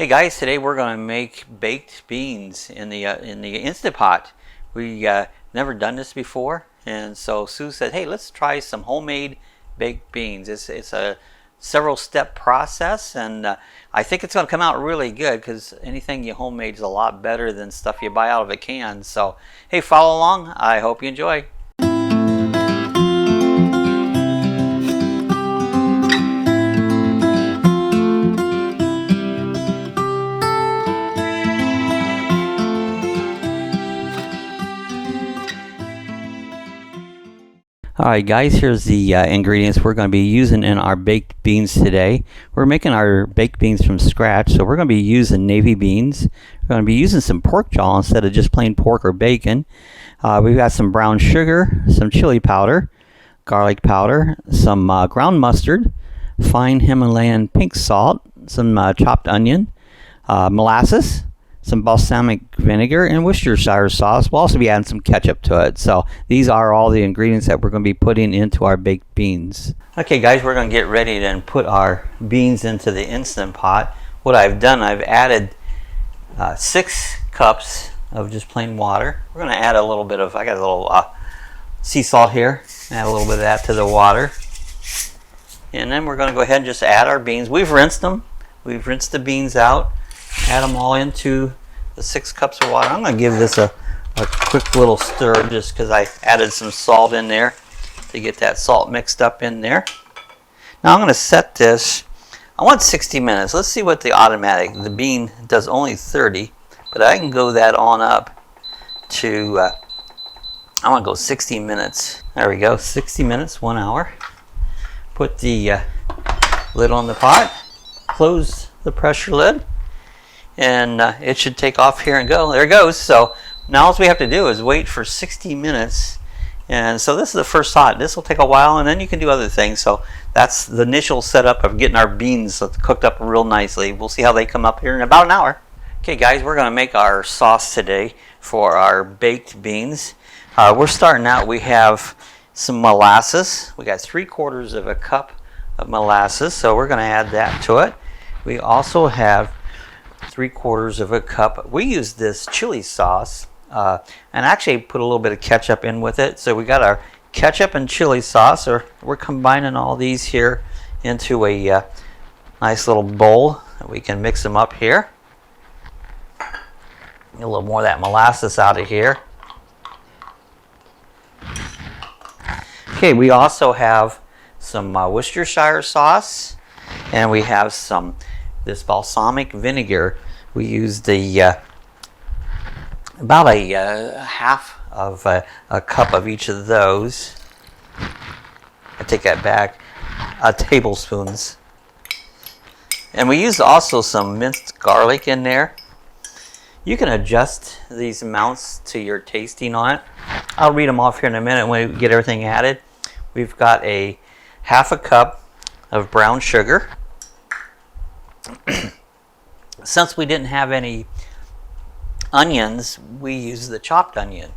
Hey guys, today we're going to make baked beans in the Instant Pot. We never done this before, and so Sue said, "Hey, let's try some homemade baked beans." It's a several step process, and I think it's going to come out really good because anything you homemade is a lot better than stuff you buy out of a can. So, hey, follow along. I hope you enjoy. Alright guys, here's the ingredients we're going to be using in our baked beans today. We're making our baked beans from scratch, so we're going to be using navy beans. We're going to be using some pork jowl instead of just plain pork or bacon. We've got some brown sugar, some chili powder, garlic powder, some ground mustard, fine Himalayan pink salt, some chopped onion, molasses, some balsamic vinegar, and Worcestershire sauce. We'll also be adding some ketchup to it. So these are all the ingredients that we're going to be putting into our baked beans. Okay guys, we're going to get ready to then put our beans into the Instant Pot. What I've done, I've added 6 cups of just plain water. We're going to add a little bit of, I got a little sea salt here, add a little bit of that to the water. And then we're going to go ahead and just add our beans. We've rinsed them. We've rinsed the beans out. Add them all into the 6 cups of water. I'm going to give this a quick little stir just because I added some salt in there to get that salt mixed up in there. Now I'm going to set this, I want 60 minutes. Let's see what the automatic, the bean does only 30, but I can go that on up to, I want to go 60 minutes. There we go, 60 minutes, 1 hour. Put the lid on the pot, close the pressure lid, and it should take off here and go. There it goes. So now all we have to do is wait for 60 minutes. And so this is the first thought. This will take a while, and then you can do other things. So that's the initial setup of getting our beans cooked up real nicely. We'll see how they come up here in about an hour. Okay guys, we're going to make our sauce today for our baked beans. We're starting out, we have some molasses. We got 3/4 of a cup of molasses, so we're going to add that to it. We also have 3/4 of a cup. We use this chili sauce and actually put a little bit of ketchup in with it. So we got our ketchup and chili sauce, or we're combining all these here into a nice little bowl. We can mix them up here. Get a little more of that molasses out of here. Okay, we also have some Worcestershire sauce, and we have some this balsamic vinegar. We used about a half of a cup of each of those. I take that back, tablespoons. And we used also some minced garlic in there. You can adjust these amounts to your tasting on it. I'll read them off here in a minute when we get everything added. We've got a half a cup of brown sugar. Since we didn't have any onions, we used the chopped onion.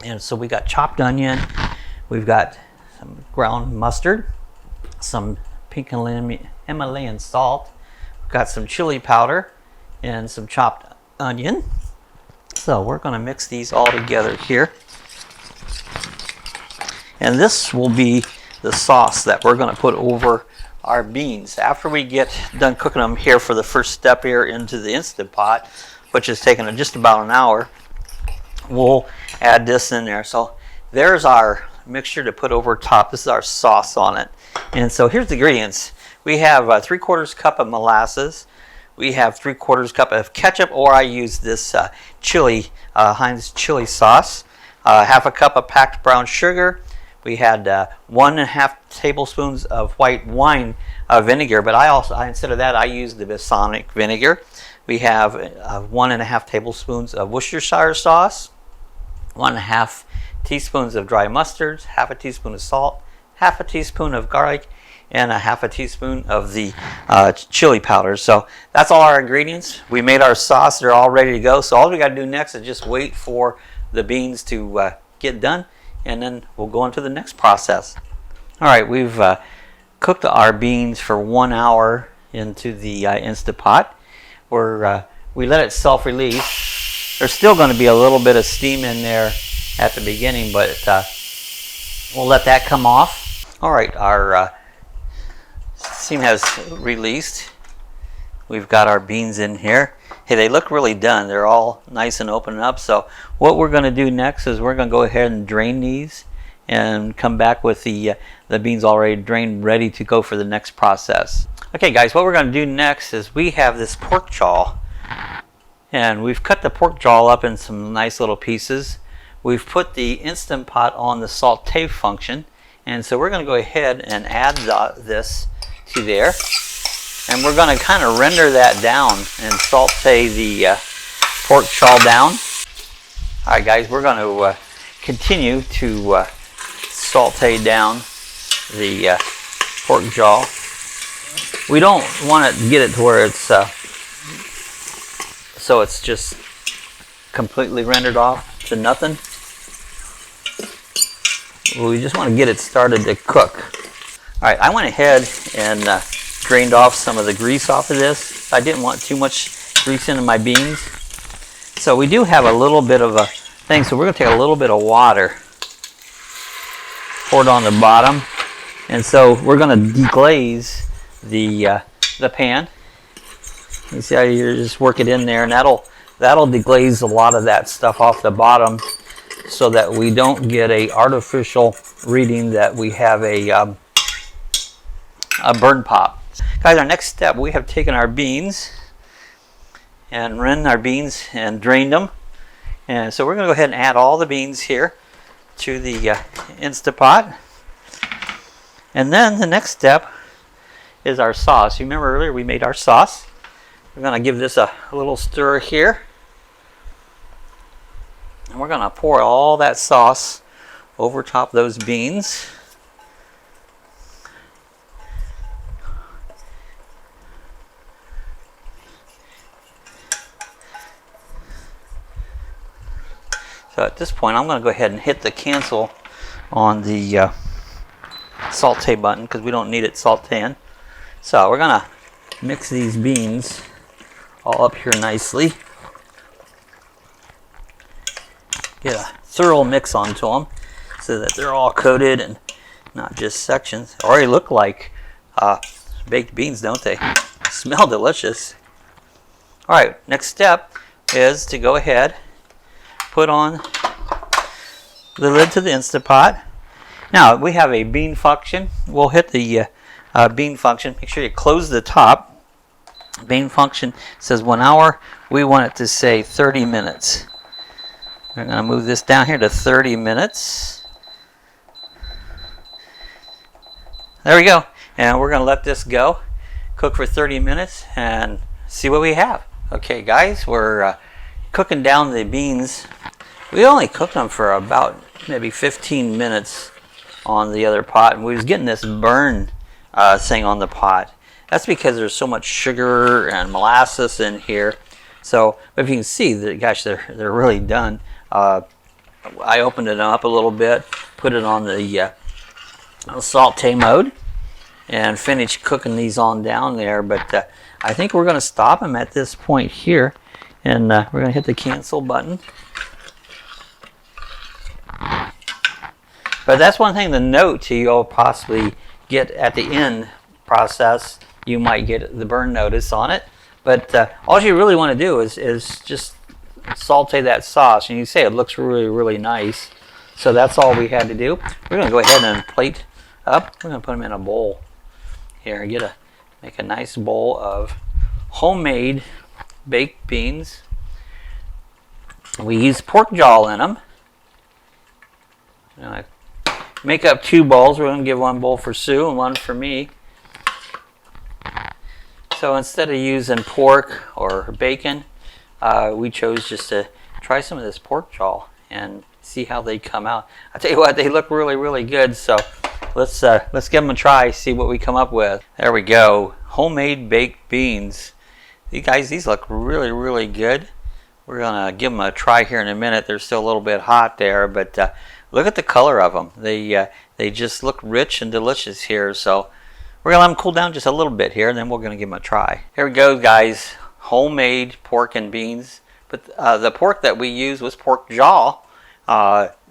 And so we got chopped onion, we've got some ground mustard, some pink Himalayan salt, we've got some chili powder, and some chopped onion. So we're going to mix these all together here. And this will be the sauce that we're going to put over our beans. After we get done cooking them here for the first step here into the Instant Pot, which is taking just about an hour, we'll add this in there. So there's our mixture to put over top. This is our sauce on it. And so here's the ingredients. We have 3/4 cup of molasses. We have 3/4 cup of ketchup, or I use this chili, Heinz chili sauce. Half a cup of packed brown sugar. We had 1.5 tablespoons of white wine vinegar, but instead of that I used the balsamic vinegar. We have 1.5 tablespoons of Worcestershire sauce, 1.5 teaspoons of dry mustard, half a teaspoon of salt, half a teaspoon of garlic, and a half a teaspoon of the chili powder. So that's all our ingredients. We made our sauce. They're all ready to go. So all we got to do next is just wait for the beans to get done, and then we'll go into the next process. All right, we've cooked our beans for 1 hour into the Instant Pot. we let it self-release. There's still going to be a little bit of steam in there at the beginning, but we'll let that come off. All right, our steam has released. We've got our beans in here. Hey, they look really done. They're all nice and open up. So what we're going to do next is we're going to go ahead and drain these and come back with the beans already drained, ready to go for the next process. Okay guys, what we're going to do next is we have this pork jaw, and we've cut the pork jaw up in some nice little pieces. We've put the Instant Pot on the saute function, and so we're going to go ahead and add this to there, and we're going to kind of render that down and saute the pork jaw down. Alright guys, we're going to continue to saute down the pork jaw. We don't want to get it to where it's so it's just completely rendered off to nothing. We just want to get it started to cook. Alright, I went ahead and drained off some of the grease off of this. I didn't want too much grease into my beans. So we do have a little bit of a thing, so we're going to take a little bit of water, pour it on the bottom, and so we're going to deglaze the pan. You see how you just work it in there, and that'll deglaze a lot of that stuff off the bottom, so that we don't get a artificial reading that we have a burn pop. Guys, our next step, we have taken our beans and rinsed our beans and drained them, and so we're going to go ahead and add all the beans here to the Instant Pot. And then the next step is our sauce. You remember earlier we made our sauce. We're going to give this a little stir here, and we're going to pour all that sauce over top of those beans. So at this point, I'm going to go ahead and hit the cancel on the saute button, because we don't need it sauteing. So we're going to mix these beans all up here nicely. Get a thorough mix onto them so that they're all coated and not just sections. They already look like baked beans, don't they? Smell delicious. Alright, next step is to go ahead, put on the lid to the Instant Pot. Now we have a bean function. We'll hit the bean function. Make sure you close the top. Bean function says 1 hour. We want it to say 30 minutes. We're going to move this down here to 30 minutes. There we go. And we're going to let this go, cook for 30 minutes, and see what we have. Okay guys, we're cooking down the beans. We only cooked them for about maybe 15 minutes on the other pot, and we was getting this burn thing on the pot. That's because there's so much sugar and molasses in here. So if you can see, gosh, they're really done. I opened it up a little bit, put it on the saute mode, and finished cooking these on down there. But I think we're going to stop them at this point here, and we're going to hit the cancel button. But that's one thing to note. You'll possibly get at the end process, you might get the burn notice on it. But all you really want to do is just saute that sauce, and you say it looks really, really nice. So that's all we had to do. We're going to go ahead and plate up. We're going to put them in a bowl here and make a nice bowl of homemade baked beans. We use pork jaw in them. Make up 2 bowls. We're going to give 1 bowl for Sue and 1 for me. So instead of using pork or bacon, we chose just to try some of this pork jaw and see how they come out. I tell you what, they look really, really good. So let's give them a try, see what we come up with. There we go, homemade baked beans. You guys, these look really, really good. We're gonna give them a try here in a minute. They're still a little bit hot there, but look at the color of them. They just look rich and delicious here. So we're gonna let them cool down just a little bit here, and then we're gonna give them a try. Here we go, guys. homemade pork and beans. But the pork that we used was pork jowl.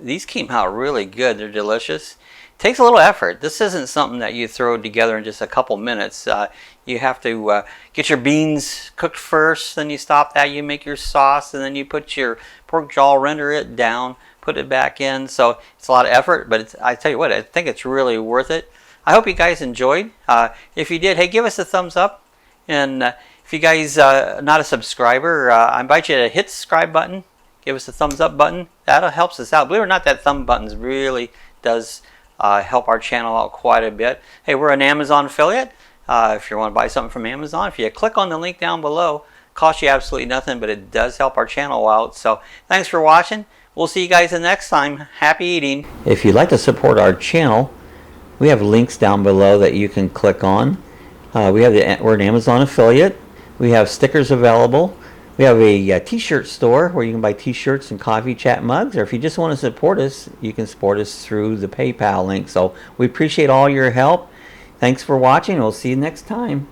These came out really good. They're delicious. Takes a little effort. This isn't something that you throw together in just a couple minutes. You have to get your beans cooked first, then you stop that, you make your sauce, and then you put your pork jowl, render it down, put it back in. So it's a lot of effort, but I tell you what, I think it's really worth it. I hope you guys enjoyed. If you did, hey, give us a thumbs up. And if you guys are not a subscriber, I invite you to hit the subscribe button, give us a thumbs up button. That helps us out. Believe it or not, that thumb button really does help our channel out quite a bit. Hey, we're an Amazon affiliate. If you want to buy something from Amazon, if you click on the link down below, it costs you absolutely nothing, but it does help our channel out. So thanks for watching. We'll see you guys the next time. Happy eating. If you'd like to support our channel, we have links down below that you can click on. We're an Amazon affiliate. We have stickers available. We have a t-shirt store where you can buy t-shirts and coffee chat mugs, or if you just want to support us, you can support us through the PayPal link. So we appreciate all your help. Thanks for watching. We'll see you next time.